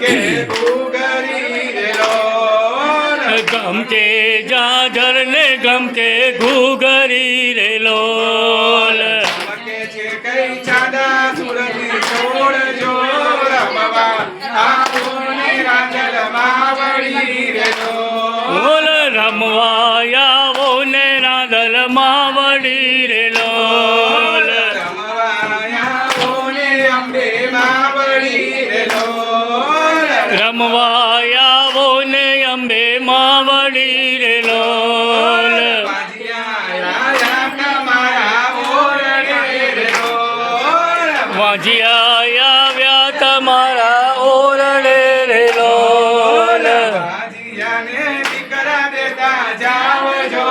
ગમકે ઘૂઘરી રે લોલ ગમકે જાજર ને ગમકે ઘૂઘરી રે લોલ ચમકે છે કઈ ચાંદા સુરજની છોડજો રમવા આવો ને રાંધલ માવડી રે લોલ રમવા આવો ને રાંધલ માવડી રે લોલ રમવા આવો ને અંબે માવડી રે લોલ વાંજિયા આવ્યા તમારા ઓરડે રે લોલ દીકરા દેતા જાવ જો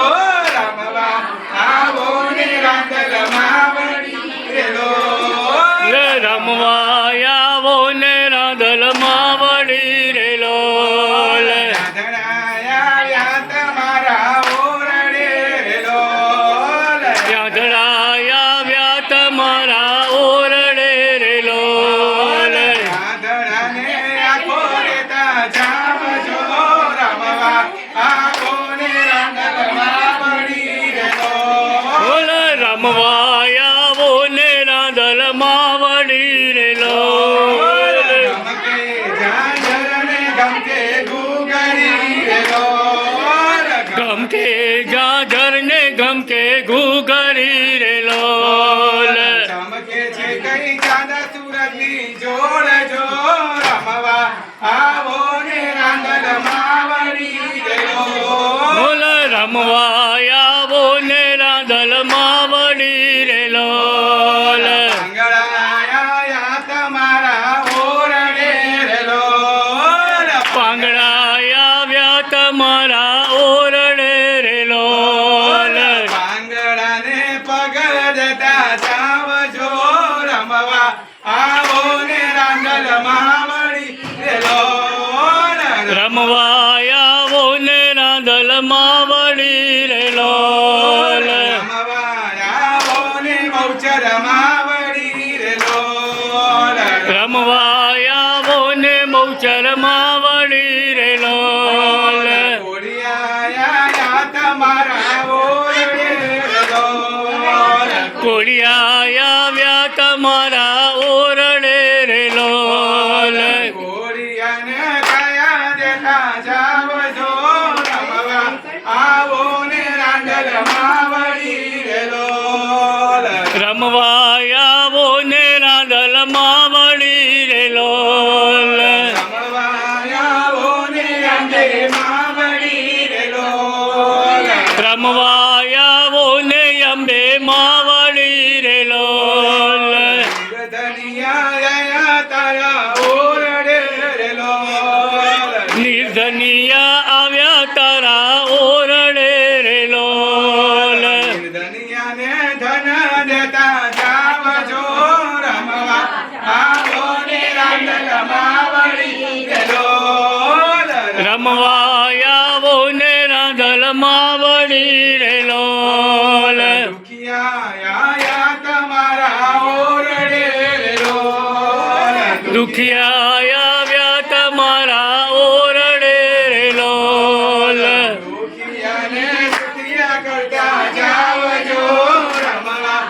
રમવા આવો ને રાંધલ માવડી રે લોલ રમવા આવો ને રાંધલ માવડી રે લોલ આવ્યા તમારા ઓરડે રે લોલ રમવા આવો ને રાંધલ માવડી રે લોલ ગમકે જાજર ને ગમકે ઘૂઘરી રે લોલ ચમકે છે કઈ ચાંદા સુરજની જોડ જો રમવા આવો ને રાંધલ માવડી રે લોલ રમવા આવો ને રાંધલ માવડી રે લોલ પાંગળાયા તમારા ઓરડે રે લોલ પાંગડા આવ્યા તમારા ઓરડે રે લોલ પાંગળાને પગ દેતા જાવજો રમવા આવો ને રાંધલ માવડી રે લોલ રમવા આવો ને રાંધલ માવડી રે લોલ મૌચર માવડી રે લોલ રમવા આવો ને મૌચર માવડી રે લોલ કોડિયા તમારા ઓરડે રે લોલ કોળિયા આવ્યા તમારા ઓરડે રે લોલ કોડિયાને કયા દેતા જાવજો રમવા આવો ને રાંધલ માવડી રે લોલ રમવા આવો ને રાંધલ માવડી રે લોલ રમવાયાવો ને અંબે માવડી રે લોલ રમવા આવો ને અંબે માવડી રે લોલ ધનિયા તારા ઓરડે રે લોલ નિર્ધનિયા આવ્યા તારા ઓરડે રે લોલ ધનિયાને ધન દેતા જાવજો રમવા આવો ને રાંધલ માવડી રે લોલ રમવા આવો ને રાંધલ માવડી રે લોલ દુખિયા તમારા ઓરડે રે લોલ દુખિયા આવ્યા તમારા ઓરડે રે લોલ દુખિયાને સુખિયા કરતા જાવજો રમવા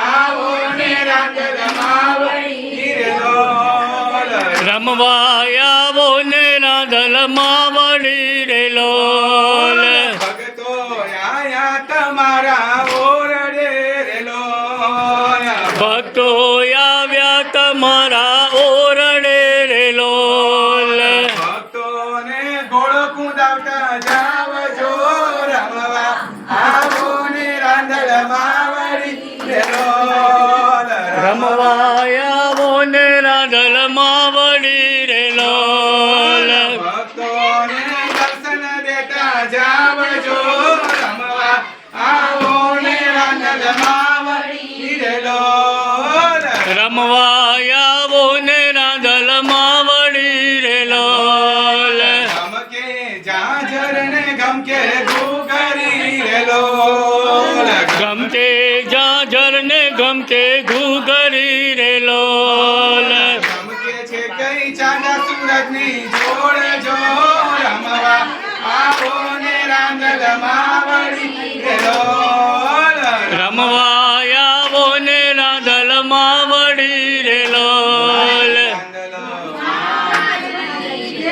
આવો ને રાંધલ માવડી રે લોલ રમવા આવો ને રાંધલ માવડી રે લોલ ભગતો આયા તમારા ઓરડે રે લોલ ભક્તો આવ્યા તમારા ઓરડે રે લોલ ભક્તોને ગોળ કુંદાવતા જાવજો રમવા આવો ને રાંધલ માવડી રે લોલ રમવા આવો ને રાંધલ માવડી રે લોલ ભક્તોને દર્શન દેતા જાવજો રમવા આવો ને રાંધલ માવડી રે લોલ રમવા આવો ને રાંધલ માવડી રે લોલ ગમકે જાજર ને ગમકે ઘૂઘરી રે લોલ ગમકે જાજર ને ગમકે ઘૂઘરી રે લોલ ગમકે છે કઈ ચાંદા સુરજ પગની જોડજો રમવા આવો ને રાંદલ માવડી રે લોલ